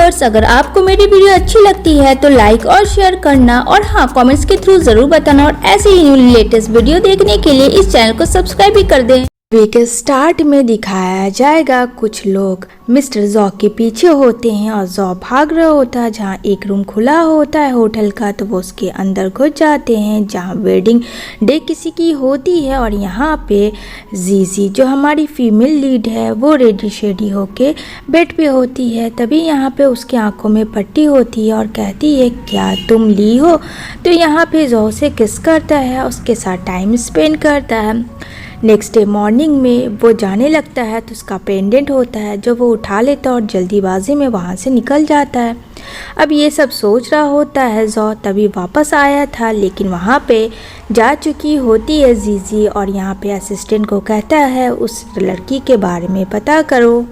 Viewers, अगर आपको मेरी वीडियो अच्छी लगती है तो लाइक और शेयर करना और हाँ, कमेंट्स के थ्रू जरूर बताना और ऐसे ही लेटेस्ट वीडियो देखने के लिए इस चैनल को सब्सक्राइब भी कर दें। वीक के स्टार्ट में दिखाया जाएगा कुछ लोग मिस्टर जॉ के पीछे होते हैं और जॉ भाग रहा होता है। जहाँ एक रूम खुला होता है होटल का, तो वो उसके अंदर घुस जाते हैं जहाँ वेडिंग डे किसी की होती है। और यहाँ पे जीजी जो हमारी फीमेल लीड है वो रेडी शेडी होके बेड पे होती है। तभी यहाँ पे उसकी आंखों में पट्टी होती है और कहती है क्या तुम ली हो। तो यहाँ पे जॉ से किस करता है, उसके साथ टाइम स्पेंड करता है। नेक्स्ट डे मॉर्निंग में वो जाने लगता है तो उसका पेंडेंट होता है जो वो उठा लेता है और जल्दीबाजी में वहाँ से निकल जाता है। अब ये सब सोच रहा होता है जॉ, तभी वापस आया था लेकिन वहाँ पे जा चुकी होती है जीजी और यहाँ पे असिस्टेंट को कहता है उस लड़की के बारे में पता करो।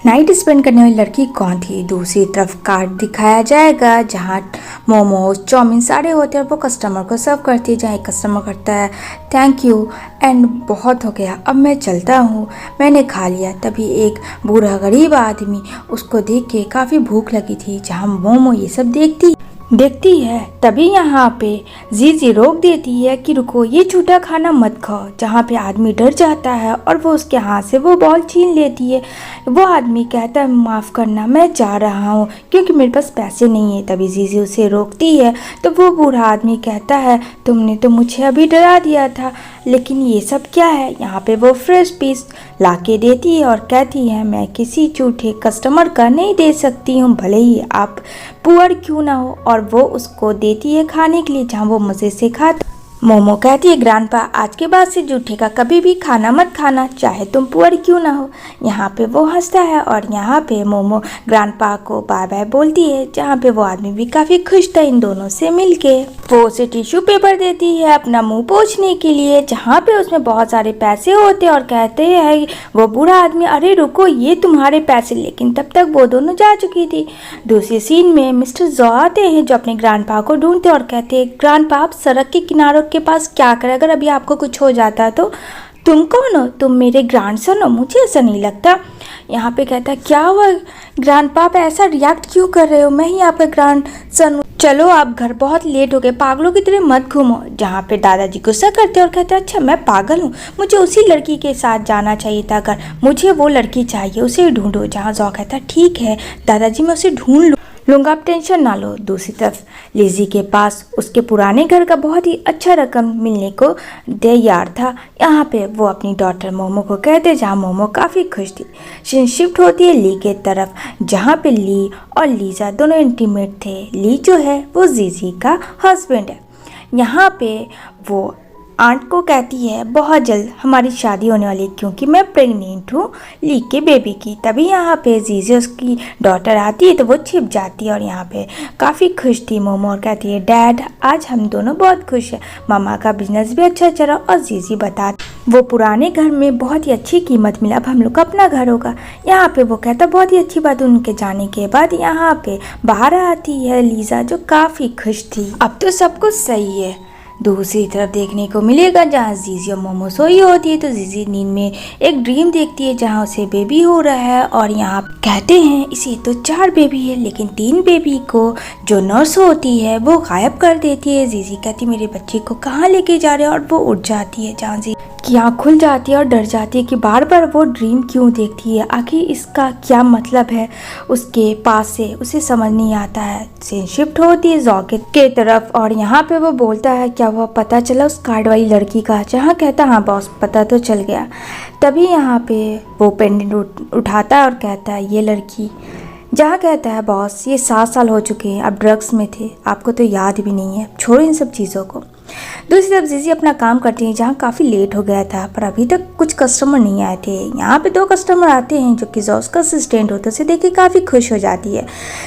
नाइट स्पेंड करने वाली लड़की कौन थी। दूसरी तरफ कार्ड दिखाया जाएगा जहाँ मोमोज चाउमीन सारे होते हैं और वो कस्टमर को सर्व करती है। जहाँ एक कस्टमर करता है थैंक यू एंड बहुत हो गया, अब मैं चलता हूँ, मैंने खा लिया। तभी एक बूढ़ा गरीब आदमी उसको देख के काफ़ी भूख लगी थी। जहाँ मोमो ये सब देखती है तभी यहाँ पे जीजी रोक देती है कि रुको, ये झूठा खाना मत खाओ। जहाँ पे आदमी डर जाता है और वो उसके हाथ से वो बॉल छीन लेती है। वो आदमी कहता है माफ़ करना, मैं जा रहा हूँ क्योंकि मेरे पास पैसे नहीं है। तभी जीजी उसे रोकती है तो वो बूढ़ा आदमी कहता है तुमने तो मुझे अभी डरा दिया था, लेकिन ये सब क्या है। यहाँ पे वो फ्रेश पीस ला के देती है और कहती है मैं किसी झूठे कस्टमर का नहीं दे सकती हूँ, भले ही आप पुअर क्यों ना हो। और वो उसको देती है खाने के लिए जहाँ वो मज़े से खाता। मोमो कहती है ग्रैंडपा आज के बाद से झूठे का कभी भी खाना मत खाना, चाहे तुम पुअर क्यों ना हो। यहाँ पे वो हंसता है और यहाँ पे मोमो ग्रैंडपा को बाय बाय बोलती है। जहाँ पे वो आदमी भी काफ़ी खुश था इन दोनों से मिलके। वो उसे टिश्यू पेपर देती है अपना मुंह पोंछने के लिए, जहाँ पे उसमें बहुत सारे पैसे होते और कहते हैं वो बूढ़ा आदमी अरे रुको ये तुम्हारे पैसे, लेकिन तब तक वो दोनों जा चुकी थी। दूसरी सीन में मिस्टर जॉ आते हैं जो अपने ग्रैंडपा को ढूंढते और कहते हैं ग्रैंडपा आप सड़क के किनारों के पास क्या करें, अगर अभी आपको कुछ हो जाता तो। तुम कौन हो, तुम मेरे ग्रैंडसन हो, मुझे ऐसा नहीं लगता। यहाँ पे कहता है क्या हुआ ग्रैंडपा आप ऐसा रिएक्ट क्यों कर रहे हो, मैं ही आपका ग्रैंडसन हूँ, चलो आप घर बहुत लेट हो गए, पागलों की तरह मत घूमो। जहाँ पे दादाजी गुस्सा करते और कहते हैं अच्छा मैं पागल हूँ, मुझे उसी लड़की के साथ जाना चाहिए था, अगर मुझे वो लड़की चाहिए उसे ढूंढो। जहाँ जॉ कहता है ठीक है दादाजी मैं उसे ढूंढ लूँगा, आप टेंशन ना लो। दूसरी तरफ लिजी के पास उसके पुराने घर का बहुत ही अच्छा रकम मिलने को तैयार था। यहाँ पे वो अपनी डॉटर मोमो को कहते जहाँ मोमो काफ़ी खुश थी। सीन शिफ्ट होती है ली के तरफ जहाँ पे ली और लीजा दोनों इंटीमेट थे। ली जो है वो जीजी का हस्बैंड है। यहाँ पे वो आंट को कहती है बहुत जल्द हमारी शादी होने वाली है क्योंकि मैं प्रेग्नेंट हूँ ली के बेबी की। तभी यहाँ पे जीजी उसकी डॉटर आती है तो वो छिप जाती है और यहाँ पे काफ़ी खुश थी मोमो और कहती है डैड आज हम दोनों बहुत खुश हैं, मामा का बिजनेस भी अच्छा चला। और जीजी बता वो पुराने घर में बहुत ही अच्छी कीमत मिला, अब हम लोग का अपना घर होगा। यहाँ पे वो कहता बहुत ही अच्छी बात। उनके जाने के बाद यहाँ पे बाहर आती है लीजा जो काफ़ी खुश थी, अब तो सब कुछ सही है। दूसरी तरफ देखने को मिलेगा जहाँ जीजी और मोमो सोई होती है तो जीजी नींद में एक ड्रीम देखती है जहाँ उसे बेबी हो रहा है। और यहाँ कहते हैं इसे तो 4 बेबी है, लेकिन 3 बेबी को जो नर्स होती है वो गायब कर देती है। जीजी कहती मेरे बच्चे को कहाँ लेके जा रहे हैं और वो उठ जाती है। जहाँ जीजी की आँख खुल जाती है और डर जाती है कि बार बार वो ड्रीम क्यों देखती है, आखिर इसका क्या मतलब है उसके पास से, उसे समझ नहीं आता है। सीन शिफ्ट होती है जॉ के तरफ और यहाँ पे वो बोलता है क्या वो पता चला उस कार्ड वाली लड़की का। जहाँ कहता हाँ बॉस पता तो चल गया। तभी यहाँ पे वो पेंडेंट उठाता है और कहता है ये लड़की। जहाँ कहता है बॉस ये 7 साल हो चुके हैं, आप ड्रग्स में थे, आपको तो याद भी नहीं है, छोड़ो इन सब चीज़ों को। दूसरी तरफ जीजी अपना काम करती हैं जहाँ काफ़ी लेट हो गया था पर अभी तक कुछ कस्टमर नहीं आए थे। यहाँ पे 2 कस्टमर आते हैं जो कि जॉस का असिस्टेंट होता है, उसे देख के काफ़ी खुश हो जाती है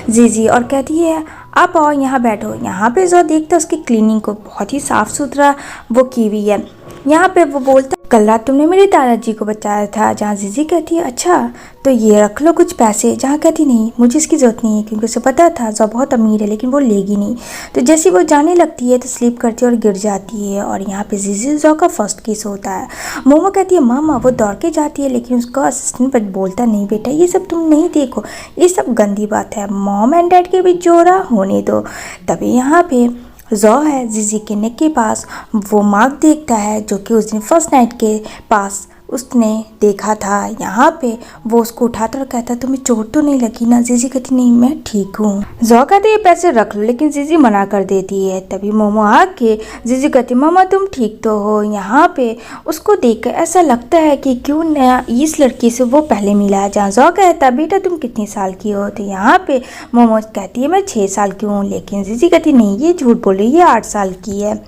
जीजी और कहती है आप आओ यहाँ बैठो। यहाँ पे जॉ देखता है उसकी क्लीनिंग को बहुत ही साफ़ सुथरा वो की हुई है। यहाँ पे वो बोलता कल रात तुमने मेरे दादाजी को बताया था। जहाँ जीजी कहती है अच्छा तो ये रख लो कुछ पैसे। जहाँ कहती नहीं मुझे इसकी ज़रूरत नहीं है, क्योंकि उसे पता था जो बहुत अमीर है लेकिन वो लेगी नहीं। तो जैसे वो जाने लगती है तो स्लीप करती है और गिर जाती है। और यहाँ पे जीजी जो का फर्स्ट किस होता है। मोमो कहती है मामा, वो दौड़ के जाती है लेकिन उसका असिस्टेंट बोलता नहीं बेटा ये सब तुम नहीं देखो, ये सब गंदी बात है, मॉम एंड डैड के बीच जोड़ा होने दो। तभी यहाँ पे जॉ है जीजी के नेक के पास, वो मार्क देखता है जो कि उस दिन फर्स्ट नाइट के पास उसने देखा था। यहाँ पे वो उसको उठाता और कहता तुम्हें चोट तो नहीं लगी ना। जीजी कहती नहीं मैं ठीक हूँ। जॉ कहते ये पैसे रख लो लेकिन जीजी मना कर देती है। तभी मोमो आके जीजी कहती मामा तुम ठीक तो हो। यहाँ पे उसको देखकर ऐसा लगता है कि क्यों नया इस लड़की से वो पहले मिला है। जहाँ जॉ कहता बेटा तुम कितने साल की हो। तो यहाँ पे मोमो कहती है मैं 6 साल की हूँ, लेकिन जीजी कहती नहीं ये झूठ बोल रही है, 8 साल की है।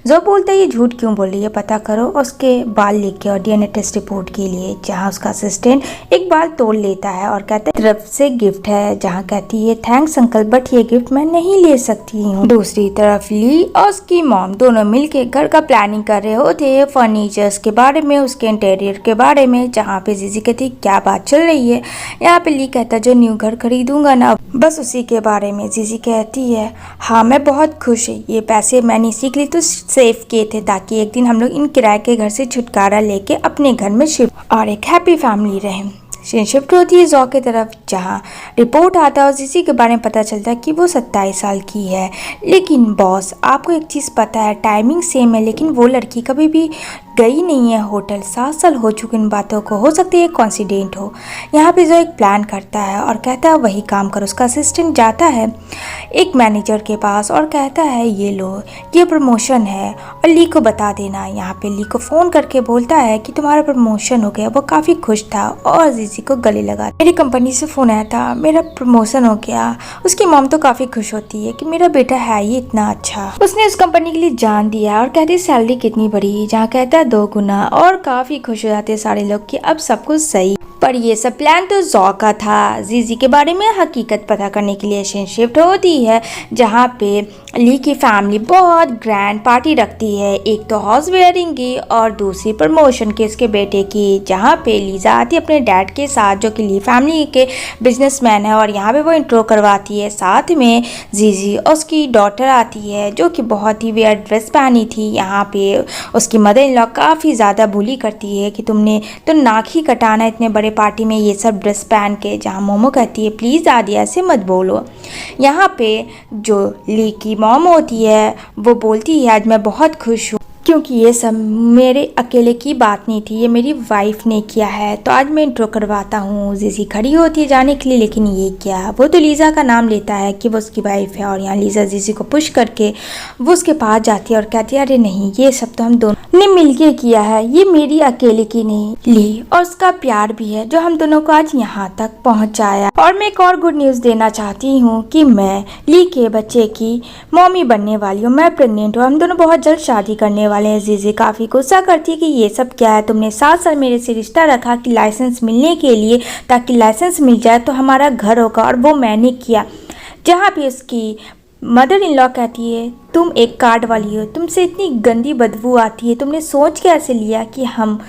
जो बोलता है ये झूठ क्यों बोल रही है, पता करो। उसके बाल लेके और डीएनए टेस्ट रिपोर्ट के लिए। जहाँ उसका असिस्टेंट एक बाल तोड़ लेता है और कहता है तरफ से गिफ्ट है। जहाँ कहती है थैंक्स अंकल बट ये गिफ्ट मैं नहीं ले सकती हूँ। दूसरी तरफ ली और उसकी मॉम दोनों मिलके घर का प्लानिंग कर रहे होते हैं, फर्नीचर्स के बारे में, उसके इंटीरियर के बारे में। जहाँ पे जीजी कहती क्या बात चल रही है। यहाँ पे ली कहता जो न्यू घर खरीदूंगा ना बस उसी के बारे में। जीजी कहती है हाँ मैं बहुत खुश है, ये पैसे मैंने सीख ली तो सेव किए थे ताकि एक दिन हम लोग इन किराए के घर से छुटकारा लेके अपने घर में शिफ्ट और एक हैप्पी फैमिली रहे। शिफ्ट होती है जॉ की तरफ, जहाँ रिपोर्ट आता है और जीजी के बारे में पता चलता है कि वो 27 साल की है। लेकिन बॉस आपको एक चीज़ पता है टाइमिंग सेम है, लेकिन वो लड़की कभी भी गई नहीं है होटल। 7 साल हो चुके इन बातों को, हो सकता है एक कॉन्सिडेंट हो। यहाँ पे जो एक प्लान करता है और कहता है वही काम करो। उसका असिस्टेंट जाता है एक मैनेजर के पास और कहता है ये लो ये प्रमोशन है और ली को बता देना। यहाँ पे ली को फ़ोन करके बोलता है कि तुम्हारा प्रमोशन हो गया। वो काफ़ी खुश था और जीजी को गले लगा मेरी कंपनी से फ़ोन आया था मेरा प्रमोशन हो गया। उसकी मॉम तो काफ़ी खुश होती है कि मेरा बेटा है ही इतना अच्छा, उसने उस कंपनी के लिए जान दिया। और कहती सैलरी कितनी बड़ी। जहाँ कहता है 2 गुना। और काफ़ी खुश हो जाते हैं सारे लोग कि अब सब कुछ सही। पर ये सब प्लान तो जॉ का था। जीजी के बारे में हकीकत पता करने के लिए शिफ्ट होती है, जहाँ पे ली की फैमिली बहुत ग्रैंड पार्टी रखती है। एक तो हाउस वेयरिंग की और दूसरी प्रमोशन की उसके बेटे की। जहाँ पे लीजा आती है अपने डैड के साथ जो कि ली फैमिली के बिजनेसमैन है और यहाँ पे वो इंट्रो करवाती है। साथ में जीजी और उसकी डॉटर आती है जो कि बहुत ही वेयर ड्रेस पहनी थी। यहाँ पे उसकी मदर इन लॉ काफ़ी ज़्यादा बुली करती है कि तुमने तो नाक ही कटाना इतने बड़े पार्टी में ये सब ड्रेस पहन के। जहाँ मोमो कहती है प्लीज़ दादी ऐसे मत बोलो। यहाँ पे जो ली की मॉम होती है वो बोलती है आज मैं बहुत खुश हूँ क्योंकि ये सब मेरे अकेले की बात नहीं थी, ये मेरी वाइफ ने किया है, तो आज मैं इंट्रो करवाता हूँ। जीजी खड़ी होती है जाने के लिए, लेकिन ये क्या, वो तो लीज़ा का नाम लेता है कि वो उसकी वाइफ है। और यहाँ लीज़ा जीजी को पुश करके वो उसके पास जाती है और कहती है अरे नहीं ये सब तो हम दोनों ने मिलके किया है, ये मेरी अकेले की नहीं ली और उसका प्यार भी है जो हम दोनों को आज यहाँ तक पहुँचाया। और मैं एक और गुड न्यूज़ देना चाहती हूँ कि मैं ली के बच्चे की मम्मी बनने वाली हूँ, मैं प्रेग्नेंट हूँ, हम दोनों बहुत जल्द शादी करने वाले। जीजी काफ़ी गुस्सा करती है कि ये सब क्या है, तुमने 7 साल मेरे से रिश्ता रखा कि लाइसेंस मिलने के लिए, ताकि लाइसेंस मिल जाए तो हमारा घर होगा और वो मैंने किया। जहाँ भी उसकी मदर इन लॉ कहती है तुम एक कार्ड वाली हो, तुमसे इतनी गंदी बदबू आती है, तुमने सोच कैसे लिया कि हम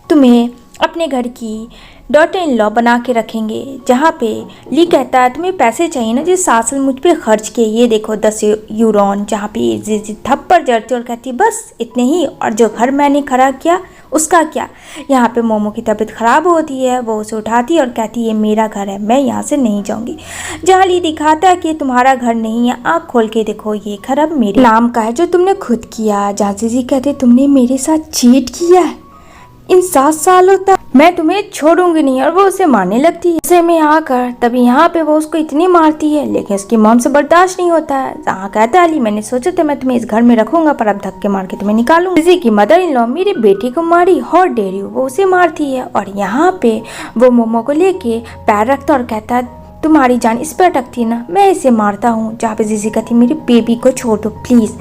तुम्हें अपने घर की डॉटर इन लॉ बना के रखेंगे। जहाँ पे ली कहता है तुम्हें पैसे चाहिए ना जो 7 साल मुझ पे खर्च किए, ये देखो 10 यूरोन। जहाँ पे जीजी थप्पड़ जड़ती और कहती बस इतने ही, और जो घर मैंने खड़ा किया उसका क्या। यहाँ पे मोमो की तबीयत ख़राब होती है, वो उसे उठाती है और कहती है ये मेरा घर है, मैं यहाँ से नहीं जाऊँगी। जहाँ ली दिखाता है कि तुम्हारा घर नहीं है, आँख खोल के देखो ये घर अब मेरे नाम का है जो तुमने खुद किया। जहाँ जीजी कहते तुमने मेरे साथ चीट किया है इन 7 सालों तक, मैं तुम्हें छोड़ूंगी नहीं। और वो उसे मारने लगती है। ऐसे में आकर तभी यहाँ पे वो उसको इतनी मारती है, लेकिन उसकी मॉम से बर्दाश्त नहीं होता है। जहाँ कहता है अली मैंने सोचा था मैं तुम्हें इस घर में रखूंगा, पर अब धक्के मार के तुम्हें निकालूंगी। किसी की मदर इन लॉ मेरी बेटी को मारी, हाउ डेयर यू, वो उसे मारती है। और यहाँ पे वो मोमो को लेके पैर रखता और कहता है तुम्हारी जान इस पर अटकती ना, मैं इसे मारता हूँ। जहाँ पे जीजी कहती मेरी बेबी को छोड़ दो प्लीज़।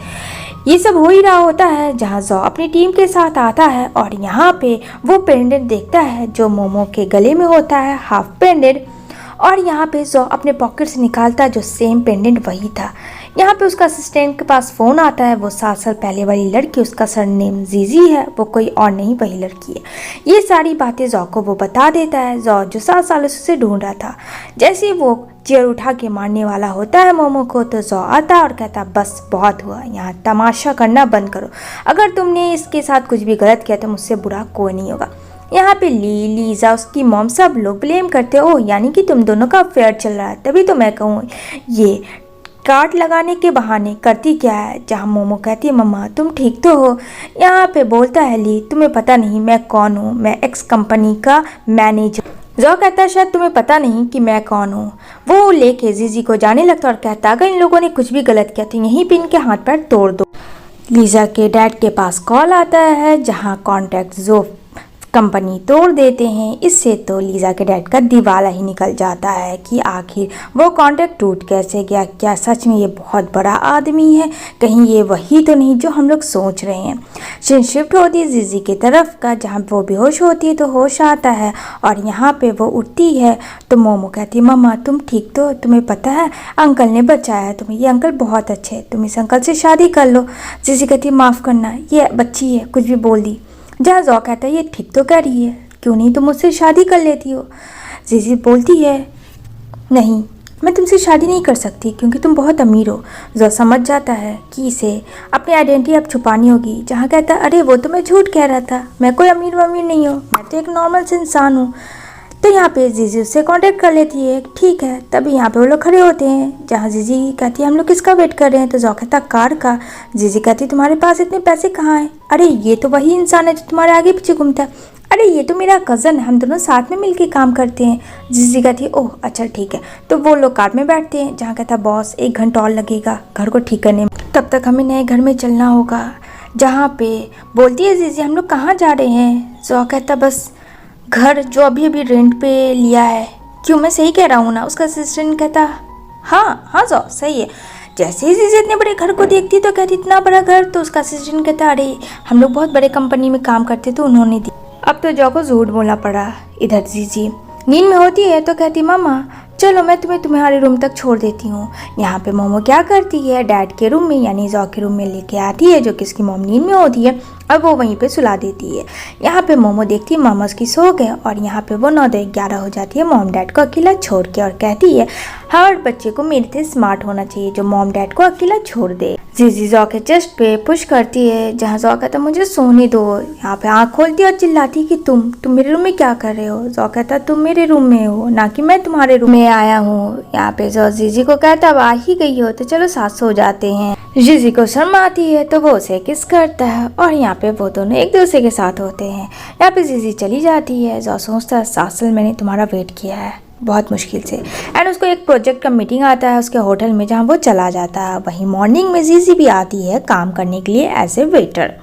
ये सब हो ही रहा होता है जहाँ जॉ अपनी टीम के साथ आता है और यहाँ पे वो पेंडेंट देखता है जो मोमो के गले में होता है, हाफ पेंडेंट। और यहाँ पे जो अपने पॉकेट से निकालता है जो सेम पेंडेंट वही था। यहाँ पे उसका असिस्टेंट के पास फ़ोन आता है, वो 7 साल पहले वाली लड़की, उसका सरनेम जीजी है, वो कोई और नहीं वही लड़की है। ये सारी बातें जॉ को वो बता देता है, जॉ जो 7 सालों से उसे ढूंढ रहा था। जैसे ही वो चेयर उठा के मारने वाला होता है मोमो को, तो जॉ आता है और कहता बस बहुत हुआ, यहाँ तमाशा करना बंद करो, अगर तुमने इसके साथ कुछ भी गलत किया तो मुझसे बुरा कोई नहीं होगा। यहाँ पे लीजा, उसकी मॉम, सब लोग ब्लेम करते हो, यानी कि तुम दोनों का अफेयर चल रहा है। तभी तो मैं कहूँ ये कार्ड लगाने के बहाने करती क्या है। जहाँ मोमो कहती है मम्मा तुम ठीक तो हो। यहाँ पे बोलता है ली तुम्हें पता नहीं मैं कौन हूँ, मैं एक्स कंपनी का मैनेजर। जॉ कहता है शायद तुम्हें पता नहीं कि मैं कौन हूँ। वो लेके जीजी को जाने लगता और कहता अगर इन लोगों ने कुछ भी गलत किया तो यहीं पे इनके हाथ पैर तोड़ दो। लीजा के डैड के पास कॉल आता है जहाँ कॉन्टैक्ट जो कंपनी तोड़ देते हैं। इससे तो लीजा के डैड का दिवाला ही निकल जाता है कि आखिर वो कॉन्टैक्ट टूट कैसे गया, क्या सच में ये बहुत बड़ा आदमी है, कहीं ये वही तो नहीं जो हम लोग सोच रहे हैं। सीन शिफ्ट होती है जीजी की तरफ का, जहाँ वो बेहोश होती है तो होश आता है और यहाँ पे वो उठती है तो मोमो कहती है मम्मा तुम ठीक तो, तुम्हें पता है अंकल ने बचाया तुम्हें, ये अंकल बहुत अच्छे, तुम इस अंकल से शादी कर लो। जीजी कहती है माफ़ करना ये बच्ची है, कुछ भी बोल दी। जहाँ जॉ कहता है ये ठीक तो कह रही है, क्यों नहीं तुम मुझसे शादी कर लेती हो। जीजी बोलती है नहीं मैं तुमसे शादी नहीं कर सकती क्योंकि तुम बहुत अमीर हो। जॉ समझ जाता है कि इसे अपनी आइडेंटिटी अब छुपानी होगी। जहाँ कहता है अरे वो तो मैं झूठ कह रहा था, मैं कोई अमीर वमीर नहीं हूँ, मैं तो एक नॉर्मल से इंसान हूँ। तो यहाँ पे जीजी उससे कांटेक्ट कर लेती है, ठीक है। तभी यहाँ पे वो लोग खड़े होते हैं जहाँ जीजी कहती है हम लोग किसका वेट कर रहे हैं। तो जॉ कहता कार का। जीजी कहती है तुम्हारे पास इतने पैसे कहाँ हैं। अरे ये तो वही इंसान है जो तुम्हारे आगे पीछे घूमता है। अरे ये तो मेरा कज़न है, हम दोनों साथ में मिलके काम करते हैं। जीजी कहती है ओह अच्छा ठीक है। तो वो लोग कार में बैठते हैं जहाँ कहता बॉस 1 घंटा और लगेगा घर को ठीक करने में, तब तक हमें नए घर में चलना होगा। जहाँ पे बोलती है जीजी हम लोग कहाँ जा रहे हैं। जॉ कहता बस घर जो अभी अभी रेंट पे लिया है। क्यों मैं सही कह रहा हूँ ना। उसका असिस्टेंट कहता हाँ जॉ सही है। जैसे ही जीजी इतने बड़े घर को देखती तो कहती इतना बड़ा घर। तो उसका असिस्टेंट कहता अरे हम लोग बहुत बड़े कंपनी में काम करते तो उन्होंने दी। अब तो जॉ को झूठ बोलना पड़ा। इधर जीजी नींद में होती है तो कहती मामा चलो मैं तुम्हें तुम्हारे रूम तक छोड़ देती हूँ। यहाँ पे मोमो क्या करती है डैड के रूम में यानी जॉ के रूम में लेके आती है जो कि उसकी मॉम नींद में होती है और वो वहीं पे सुला देती है। यहाँ पे मोमो देखती है मामा उसकी सो गए और यहाँ पे वो 9-11 हो जाती है मॉम डैड को अकेला छोड़ के और कहती है हर बच्चे को मेरे से स्मार्ट होना चाहिए जो मॉम डैड को अकेला छोड़ दे। जीजी जॉ के चेस्ट पे पुश करती है जहाँ जॉ कहता मुझे सोने दो। यहाँ पे आँख खोलती है और चिल्लाती कि तुम मेरे रूम में क्या कर रहे हो। जॉ कहता तुम मेरे रूम में हो ना कि मैं तुम्हारे रूम में आया हूँ। यहाँ पे जॉ जीजी को कहता अब आ ही गई हो तो चलो साथ सो जाते हैं। जीजी को शर्म आती है तो वो उसे किस करता है और यहाँ पे वो दोनों एक दूसरे के साथ होते हैं। यहाँ पे जीजी चली जाती है। जॉ सोचता है 7 साल मैंने तुम्हारा वेट किया है बहुत मुश्किल से। एंड उसको एक प्रोजेक्ट का मीटिंग आता है उसके होटल में जहाँ वो चला जाता है। वहीं मॉर्निंग में जीजी भी आती है काम करने के लिए एज ए वेटर।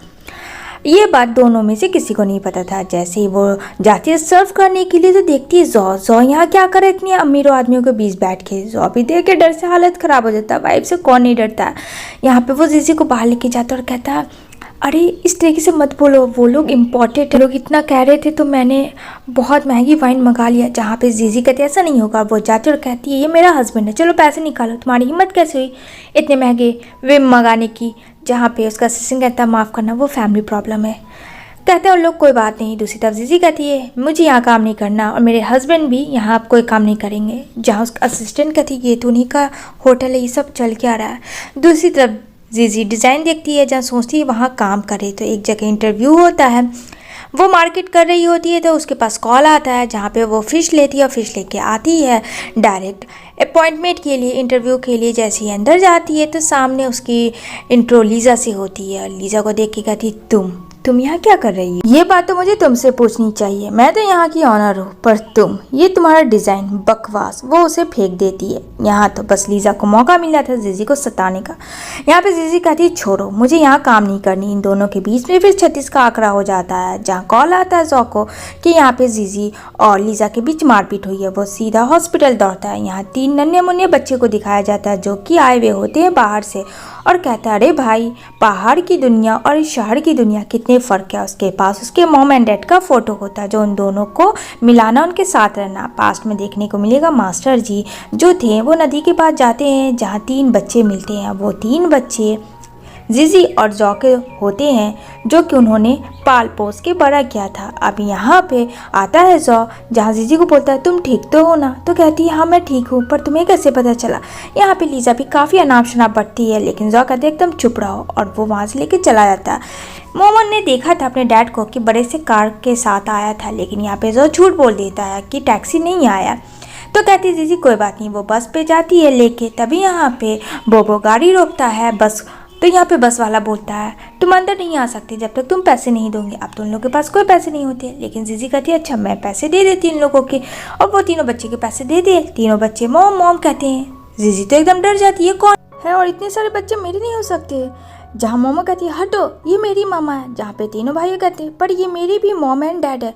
ये बात दोनों में से किसी को नहीं पता था। जैसे ही वो जाती है सर्व करने के लिए तो देखती है जॉ यहाँ क्या करे इतनी अमीरों आदमियों के बीच बैठ के। जॉ भी देख के डर से हालत ख़राब हो जाता है। वाइफ से कौन नहीं डरता। यहाँ पे वो जीजी को बाहर लेके जाता और कहता अरे इस तरीके से मत बोलो, वो लोग इम्पोर्टेड है, लोग इतना कह रहे थे तो मैंने बहुत महंगी वाइन मंगा लिया। जहाँ पे जीजी कहती है ऐसा नहीं होगा। वो जाती और कहती है ये मेरा हस्बैंड है, चलो पैसे निकालो, तुम्हारी हिम्मत कैसे हुई इतने महंगे विम मंगाने की। जहाँ पे उसका असिस्टेंट कहता माफ़ करना वो फैमिली प्रॉब्लम है। कहते हैं उन लोग कोई बात नहीं। दूसरी तरफ जीजी कहती है मुझे यहाँ काम नहीं करना और मेरे हस्बैंड भी यहाँ आप कोई काम नहीं करेंगे। जहाँ उसका असिस्टेंट कहती है ये तो उन्हीं का होटल है, ये सब चल के आ रहा है। दूसरी तरफ जीजी डिज़ाइन देखती है जहाँ सोचती है वहाँ काम करे। तो एक जगह इंटरव्यू होता है, वो मार्केट कर रही होती है तो उसके पास कॉल आता है जहाँ पे वो फ़िश लेती है और फिश लेके आती है डायरेक्ट अपॉइंटमेंट के लिए, इंटरव्यू के लिए। जैसे ही अंदर जाती है तो सामने उसकी इंट्रो लीजा से होती है। लीजा को देख के कहती तुम यहाँ क्या कर रही हो। ये बात तो मुझे तुमसे पूछनी चाहिए, मैं तो यहाँ की ऑनर हूँ, पर तुम ये तुम्हारा डिज़ाइन बकवास। वो उसे फेंक देती है। यहाँ तो बस लीजा को मौका मिला था जीजी को सताने का। यहाँ पे जीजी कहती है छोड़ो मुझे यहाँ काम नहीं करनी। इन दोनों के बीच में फिर 36 का आंकड़ा हो जाता है जहाँ कॉल आता है जॉ को कि यहाँ पे जीजी और लीजा के बीच मारपीट हुई है। वो सीधा हॉस्पिटल दौड़ता है। यहाँ 3 नन्हे मुन्ने बच्चे को दिखाया जाता है जो कि आए हुए होते हैं बाहर से और कहता है अरे भाई पहाड़ की दुनिया और इस शहर की दुनिया कितने में फ़र्क है, उसके पास उसके मॉम एंड डैड का फ़ोटो होता है जो उन दोनों को मिलाना, उनके साथ रहना। पास्ट में देखने को मिलेगा मास्टर जी जो थे वो नदी के पास जाते हैं जहाँ 3 बच्चे मिलते हैं। वो 3 बच्चे जीजी और जॉ के होते हैं जो कि उन्होंने पाल पोस के बड़ा किया था। अब यहाँ पे आता है जॉ, जहाँ जीजी को बोलता है तुम ठीक तो हो ना, तो कहती है हाँ मैं ठीक हूँ, पर तुम्हें कैसे पता चला। यहाँ पे लीजा भी काफ़ी अनाप शनाप बढ़ती है, लेकिन जॉ कहते एकदम चुप रहो, और वो वहाँ से लेके चला जाता है। मोमन ने देखा था अपने डैड को कि बड़े से कार के साथ आया था, लेकिन यहाँ पे जॉ झूठ बोल देता है कि टैक्सी नहीं आया। तो कहती है जीजी कोई बात नहीं, वो बस पे जाती है लेके। तभी यहाँ पे बोबो गाड़ी रोकता है बस, तो यहाँ पे बस वाला बोलता है तुम अंदर नहीं आ सकते जब तक तुम पैसे नहीं दोगे। अब तो उन लोगों के पास कोई पैसे नहीं होते, लेकिन जीजी कहती है अच्छा मैं पैसे दे देती इन लोगों के, और वो तीनों बच्चे के पैसे दे दिए। तीनों बच्चे मॉम मॉम कहते हैं। जीजी तो एकदम डर जाती है, कौन है और इतने सारे बच्चे मेरे नहीं हो सकते। जहाँ मोमा कहती है हटो ये मेरी मामा है, जहाँ पे तीनों भाई कहते हैं पर ये मेरी भी मॉम एंड डैड है,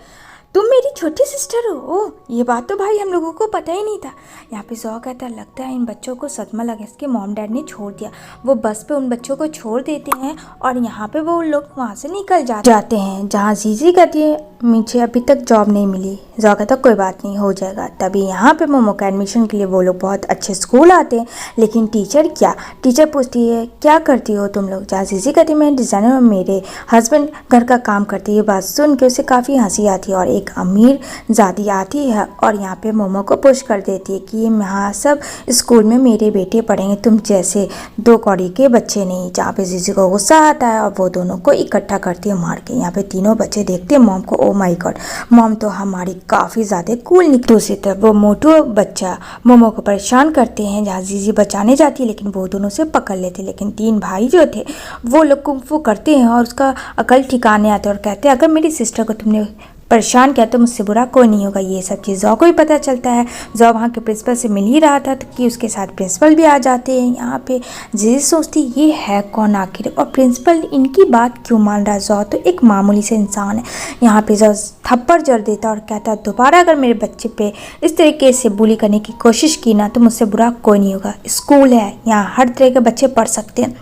तुम मेरी छोटी सिस्टर हो। ओह ये बात तो भाई हम लोगों को पता ही नहीं था। यहाँ पे जॉ कहता है लगता है इन बच्चों को सदमा लगा, इसके मॉम डैड ने छोड़ दिया। वो बस पे उन बच्चों को छोड़ देते हैं और यहाँ पे वो लोग वहाँ से निकल जाते हैं। जहाँ जीजी कहती है मुझे अभी तक जॉब नहीं मिली। जॉ कहता कोई बात नहीं हो जाएगा। तभी यहाँ पे मोमो का एडमिशन के लिए वो लोग बहुत अच्छे स्कूल आते हैं, लेकिन टीचर पूछती है क्या करती हो तुम लोग। जहाँ जीजी कहती है मैं डिज़ाइनर और मेरे हस्बैंड घर का काम करती है। बात सुन के उसे काफ़ी हंसी आती है और एक अमीर ज़ादी आती है और यहाँ पे मोमो को पुश कर देती है कि यहाँ सब स्कूल में मेरे बेटे पढ़ेंगे, तुम जैसे 2 कौड़ी के बच्चे नहीं। जहाँ पे जीजी को गुस्सा आता है और वो दोनों को इकट्ठा करती है मार के। यहाँ पे तीनों बच्चे देखते हैं मॉम को, ओ माय गॉड मॉम तो हमारी काफ़ी ज़्यादा कूल निकली। दूसरी तरफ वो मोटू बच्चा मोमो को परेशान करते हैं, जहाँ जीजी बचाने जाती है लेकिन वो दोनों से पकड़ लेते। लेकिन 3 भाई जो थे वो लोग कुंफू करते हैं और उसका अकल ठिकाने आते हैं और कहते हैं अगर मेरी सिस्टर को तुमने परेशान किया तो मुझसे बुरा कोई नहीं होगा। ये सब चीज़ जॉ को ही पता चलता है। जॉ वहाँ के प्रिंसिपल से मिल ही रहा था कि उसके साथ प्रिंसिपल भी आ जाते हैं। यहाँ पे जीजी सोचती ये है कौन आखिर, और प्रिंसिपल इनकी बात क्यों मान रहा है। जॉ तो एक मामूली से इंसान है। यहाँ पे जॉ थप्पड़ जड़ देता और कहता है दोबारा अगर मेरे बच्चे पे इस तरीके से बुली करने की कोशिश की ना तो मुझसे बुरा कोई नहीं होगा। स्कूल है, यहाँ हर तरह के बच्चे पढ़ सकते हैं।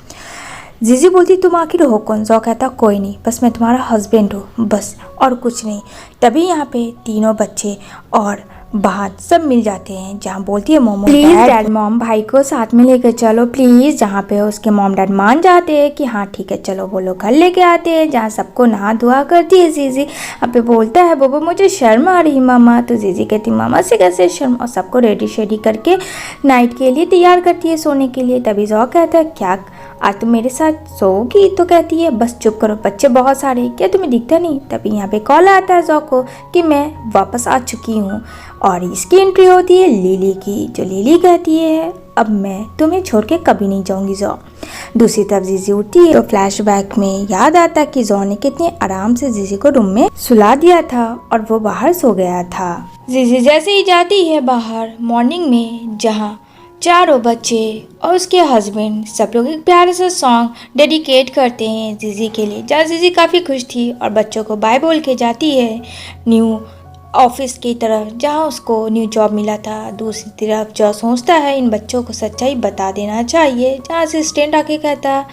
जीजी बोलती तुम आखिर हो कौन। जॉ कहता कोई नहीं, बस मैं तुम्हारा हस्बैंड हूँ बस, और कुछ नहीं। तभी यहाँ पे तीनों बच्चे और बाहर सब मिल जाते हैं, जहाँ बोलती है मोमो प्लीज डैड मॉम भाई को साथ में लेकर चलो प्लीज। जहाँ पे उसके मॉम डैड मान जाते हैं कि हाँ ठीक है चलो। वो लोग घर लेके आते हैं जहाँ सबको नहा धुआ करती है जीजी। अब पे बोलता है बोबो मुझे शर्म आ रही मामा, तो जीजी कहती मामा से कैसे शर्म, और सबको रेडी शेडी करके नाइट के लिए तैयार करती है सोने के लिए। तभी जॉ कहता है क्या आज तुम मेरे साथ सोओगी, तो कहती है बस चुप करो बच्चे बहुत सारे, क्या तुम्हें दिखता नहीं। तभी यहाँ पे कॉल आता है जॉ को कि मैं वापस आ चुकी हूँ, और इसकी एंट्री होती है लिली की, जो लिली कहती है अब मैं तुम्हें छोड़ के कभी नहीं जाऊंगी जॉ। दूसरी तरफ जीजी उठती है तो फ्लैशबैक में याद आता कि जॉ ने कितने आराम से जीजी को रूम में सुला दिया था और वो बाहर सो गया था। जीजी जैसे ही जाती है बाहर मॉर्निंग में, जहाँ चारों बच्चे और उसके हस्बैंड सब लोग एक प्यारे सा सॉन्ग डेडिकेट करते हैं जीजी के लिए, जहाँ जीजी काफ़ी खुश थी और बच्चों को बाय बोल के जाती है न्यू ऑफिस की तरफ, जहाँ उसको न्यू जॉब मिला था। दूसरी तरफ जो सोचता है इन बच्चों को सच्चाई बता देना चाहिए, जहाँ असिस्टेंट आके कहता है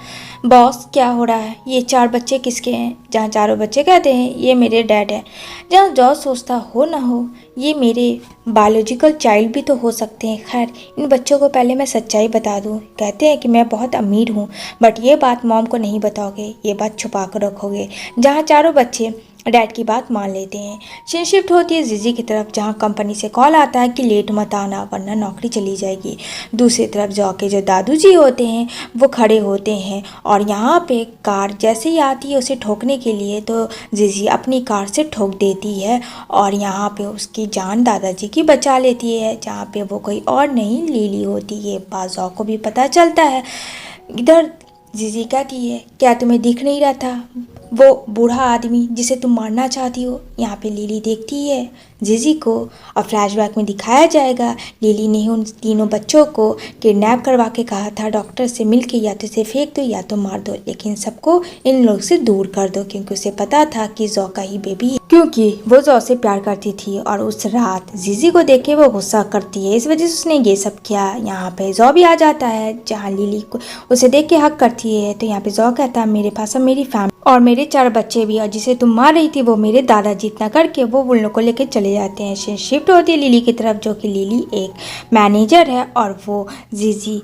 बॉस क्या हो रहा है, ये 4 बच्चे किसके हैं। जहाँ चारों बच्चे कहते हैं ये मेरे डैड है। जहाँ जॉर्ज सोचता हो ना हो ये मेरे बायोलॉजिकल चाइल्ड भी तो हो सकते हैं। खैर इन बच्चों को पहले मैं सच्चाई बता दूँ। कहते हैं कि मैं बहुत अमीर हूँ बट ये बात मॉम को नहीं बताओगे, ये बात छुपा कर रखोगे। जहाँ चारों बच्चे डैड की बात मान लेते हैं। सीन शिफ्ट होती है जीजी की तरफ, जहाँ कंपनी से कॉल आता है कि लेट मत आना वरना नौकरी चली जाएगी। दूसरी तरफ जॉ के जो दादू जी होते हैं वो खड़े होते हैं और यहाँ पे कार जैसे ही आती है उसे ठोकने के लिए, तो जीजी अपनी कार से ठोक देती है और यहाँ पे उसकी जान दादाजी की बचा लेती है। जहाँ पे वो कोई और नहीं लिली होती है। बात जॉ को भी पता चलता है। इधर जीजी कहती है क्या तुम्हें दिख नहीं रहा था वो बूढ़ा आदमी जिसे तुम मारना चाहती हो। यहाँ पे लिली देखती है जीजी को। और फ्लैशबैक में दिखाया जाएगा लिली ने उन तीनों बच्चों को किडनैप करवा के कहा था डॉक्टर से मिलके या तो इसे फेंक दो या तो मार दो, लेकिन सबको इन लोग से दूर कर दो, क्योंकि उसे पता था कि जौ का ही बेबी है, क्योंकि वो जौ से प्यार करती थी। और उस रात जीजी को देख के वो गुस्सा करती है, इस वजह से उसने ये सब किया। यहाँ पे जौ भी आ जाता है, जहाँ लिली को उसे देख के हक करती है। तो यहाँ पे जौ कहता है मेरे पास अब मेरी फैमिली और मेरे 4 बच्चे भी, और जिसे तुम मार रही थी वो मेरे दादाजी। इतना करके वो उन लोग को लेकर चले जाते हैं। शिफ्ट होती है लिली की तरफ, जो कि लिली एक मैनेजर है और वो जीजी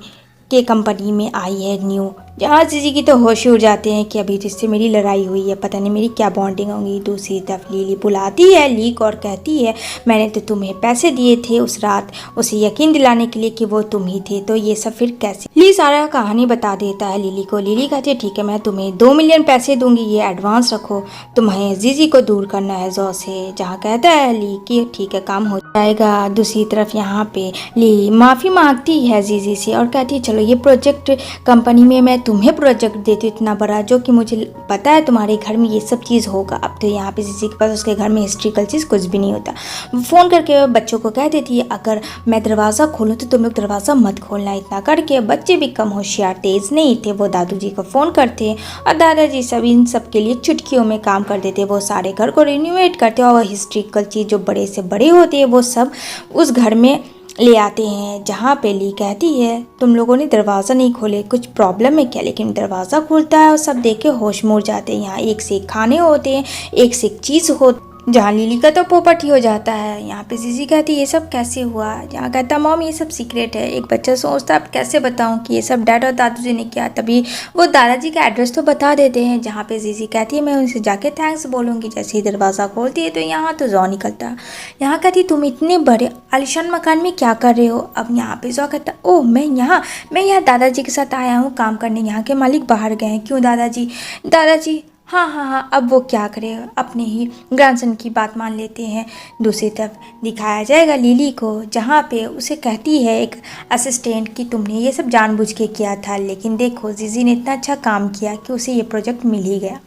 के कंपनी में आई है न्यू, जहाँ जीजी की तो होश उड़ जाते हैं कि अभी जिससे मेरी लड़ाई हुई है, पता नहीं मेरी क्या बॉन्डिंग होगी। दूसरी तरफ लिली बुलाती है लीक और कहती है मैंने तो तुम्हें पैसे दिए थे उस रात उसे यकीन दिलाने के लिए कि वो तुम ही थे, तो ये सब फिर कैसे। ली सारा कहानी बता देता है लिली को। लिली कहती है ठीक है मैं तुम्हें 2 मिलियन पैसे दूंगी, ये एडवांस रखो, तुम्हें जीजी को दूर करना है जौ से। जहाँ कहता है ली कि ठीक है काम हो जाएगा। दूसरी तरफ यहाँ पे ली माफ़ी मांगती है जीजी से और कहती है चलो ये प्रोजेक्ट कंपनी में मैं तुम्हें प्रोजेक्ट देती हूँ इतना बड़ा, जो कि मुझे पता है तुम्हारे घर में ये सब चीज़ होगा। अब तो यहाँ पे जीजी के पास उसके घर में हिस्ट्रिकल चीज़ कुछ भी नहीं होता। फ़ोन करके बच्चों को कह देती है अगर मैं दरवाज़ा खोलूँ तो तुम लोग दरवाज़ा मत खोलना। इतना करके बच्चे भी कम होशियार तेज़ नहीं थे, वो दादूजी को फ़ोन करते और दादाजी सब इन सब के लिए चुटकियों में काम कर देते। वो सारे घर को रिनोवेट करते और हिस्ट्रिकल चीज़ जो बड़े से बड़े होते हैं वो सब उस घर में ले आते हैं। जहाँ पे ली कहती है तुम लोगों ने दरवाज़ा नहीं खोले, कुछ प्रॉब्लम है क्या? लेकिन दरवाज़ा खुलता है और सब देख के होश मुड़ जाते हैं। यहाँ एक से एक खाने होते हैं, एक से एक चीज़ होती, जहाँ लिली का तो पोपट ही हो जाता है। यहाँ पे जीजी कहती है ये सब कैसे हुआ? जहाँ कहता है मॉम ये सब सीक्रेट है। एक बच्चा सोचता है अब कैसे बताऊँ कि ये सब डैड और दादूजी ने किया। तभी वो दादाजी का एड्रेस तो बता देते हैं। जहाँ पे जीजी कहती है मैं उनसे जाके थैंक्स बोलूँगी। जैसे ही दरवाज़ा खोलती है तो यहाँ तो जौ निकलता। यहाँ कहती तुम इतने बड़े आलिशान मकान में क्या कर रहे हो? अब यहाँ पे जौ कहता ओह मैं यहाँ दादाजी के साथ आया हूँ काम करने, यहाँ के मालिक बाहर गए हैं। क्यों दादाजी हाँ, अब वो क्या करे, अपने ही ग्रैंडसन की बात मान लेते हैं। दूसरी तरफ दिखाया जाएगा लिली को, जहाँ पे उसे कहती है एक असिस्टेंट कि तुमने ये सब जानबूझ के किया था, लेकिन देखो जीजी ने इतना अच्छा काम किया कि उसे ये प्रोजेक्ट मिल ही गया।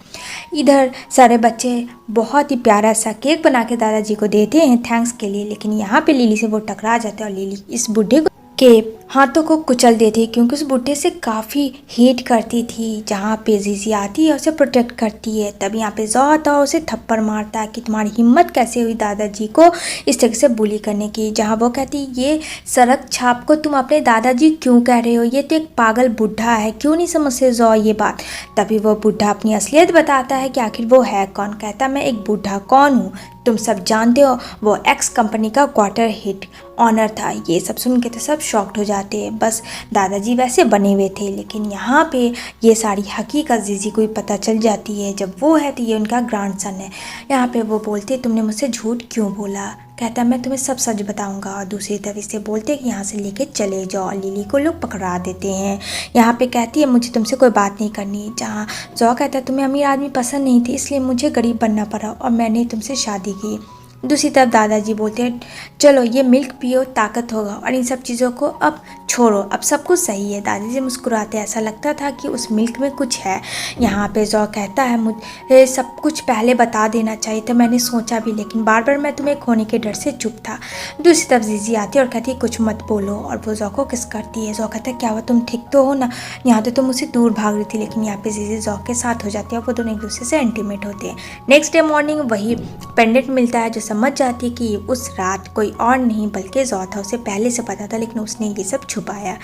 इधर सारे बच्चे बहुत ही प्यारा सा केक बना के दादाजी को देते हैं थैंक्स के लिए, लेकिन यहाँ पे लिली से वो टकरा जाते हैं और लिली इस बुढ़े को के हाथों को कुचल देती क्योंकि उस बुढ़े से काफ़ी हेट करती थी। जहाँ पे जीजी आती है उसे प्रोटेक्ट करती है। तब यहाँ पे जौ आता है उसे थप्पड़ मारता है कि तुम्हारी हिम्मत कैसे हुई दादाजी को इस तरह से बुली करने की। जहाँ वो कहती ये सड़क छाप को तुम अपने दादाजी क्यों कह रहे हो, ये तो एक पागल बुढ़ा है, क्यों नहीं समझते जौ ये बात। तभी वो बुढ़ा अपनी असलियत बताता है कि आखिर वो है कौन। कहता मैं एक बुढ़ा कौन हूँ तुम सब जानते हो, वो एक्स कंपनी का क्वार्टर हेड ऑनर था। ये सब सुन के तो सब शॉक्ड हो जाते हैं। बस दादाजी वैसे बने हुए थे, लेकिन यहाँ पे ये सारी हकीकत जीजी को भी पता चल जाती है। जब वो है तो ये उनका ग्रैंडसन है। यहाँ पे वो बोलते तुमने मुझसे झूठ क्यों बोला? कहता मैं तुम्हें सब सच बताऊंगा। और दूसरी तरफ से बोलते कि यहाँ से लेके चले जाओ। लिली को लोग पकड़ा देते हैं। यहाँ पे कहती है मुझे तुमसे कोई बात नहीं करनी। जहाँ जौ कहता है तुम्हें अमीर आदमी पसंद नहीं थे इसलिए मुझे गरीब बनना पड़ा और मैंने तुमसे शादी की। दूसरी तरफ दादाजी बोलते हैं चलो ये मिल्क पियो ताकत होगा और इन सब चीज़ों को अब छोड़ो, अब सब कुछ सही है। दादाजी मुस्कुराते, ऐसा लगता था कि उस मिल्क में कुछ है। यहाँ पे जौ कहता है मुझे सब कुछ पहले बता देना चाहिए था, मैंने सोचा भी, लेकिन बार बार मैं तुम्हें खोने के डर से चुप था। दूसरी तरफ जीजी आती है और कहती है कुछ मत बोलो और वो जौ को किस करती है। जौ कहता है क्या हुआ तुम ठीक तो हो ना? यहाँ तो तुम मुझसे दूर भाग रही थी, लेकिन यहाँ पे जीजी जौ के साथ हो जाती है और वो दोनों एक दूसरे से इंटीमेट होते हैं। नेक्स्ट डे मॉर्निंग वही पेंडेंट मिलता है जो समझ जाती है कि उस रात कोई और नहीं बल्कि जौ था। उसे पहले से पता था लेकिन उसने ये सब छुपाया।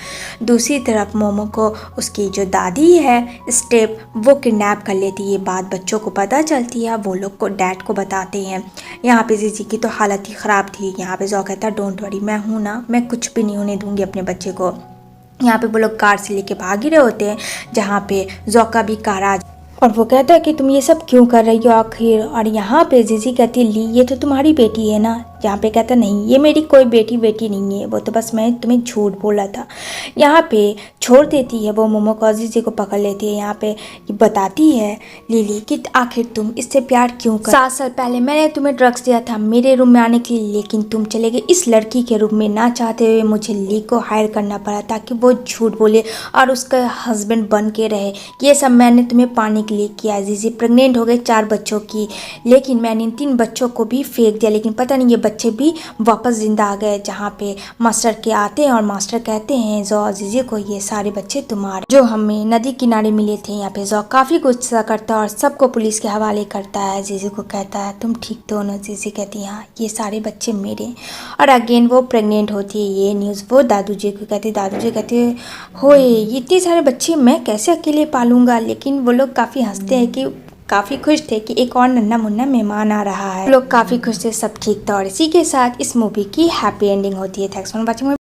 दूसरी तरफ मोमो को उसकी जो दादी है स्टेप वो किडनैप कर लेती है। ये बात बच्चों को पता चलती है, वो लोग को डैड को बताते हैं। यहाँ पे जीजी की तो हालत ही ख़राब थी। यहाँ पे जौ कहता डोंट वरी मैं हूँ ना, मैं कुछ भी नहीं होने दूंगी अपने बच्चे को। यहाँ पे वो लोग कार से लेके भाग ही रहे होते हैं, जहाँ पे जौ का भी कार आ और वो कहता है कि तुम ये सब क्यों कर रही हो आखिर। और यहाँ पे जीजी कहती ली ये तो तुम्हारी बेटी है ना? यहाँ पे कहता नहीं ये मेरी कोई बेटी नहीं है, वो तो बस मैं तुम्हें झूठ बोला था। यहाँ पे छोड़ देती है वो मोमो को, जीजी को पकड़ लेती है। यहाँ पे बताती है लिली कि आखिर तुम इससे प्यार क्यों कर। 7 साल पहले मैंने तुम्हें ड्रग्स दिया था मेरे रूम में आने के लिए, लेकिन तुम चले गए इस लड़की के रूम में। ना चाहते हुए मुझे ली को हायर करना पड़ा ताकि वो झूठ बोले और उसका हस्बैंड बन के रहे। ये सब मैंने तुम्हें पाने के लिए किया। जीजी प्रेग्नेंट हो गए 4 बच्चों की, लेकिन मैंने इन 3 बच्चों को भी फेंक दिया, लेकिन पता नहीं ये बच्चे भी वापस जिंदा आ गए, जहाँ पे मास्टर के आते हैं और मास्टर कहते हैं जो अजीजे को, ये सारे बच्चे तुम्हारे जो हमें नदी किनारे मिले थे। यहाँ पे जो काफी गुस्सा करता है और सबको पुलिस के हवाले करता है। जीजी को कहता है तुम ठीक तो हो ना? जीजी कहती है हाँ, ये सारे बच्चे मेरे। और अगेन वो प्रेग्नेंट होती है। ये न्यूज़ वो दादू जी को कहती है। दादू जी कहते हैं होए, ये इतने सारे बच्चे मैं कैसे अकेले पालूंगा। लेकिन वो लोग काफ़ी हंसते हैं कि काफ़ी खुश थे कि एक और नन्हा मुन्ना मेहमान आ रहा है। लोग काफ़ी खुश थे, सब ठीक था। और इसी के साथ इस मूवी की हैप्पी एंडिंग होती है। Thanks for watching.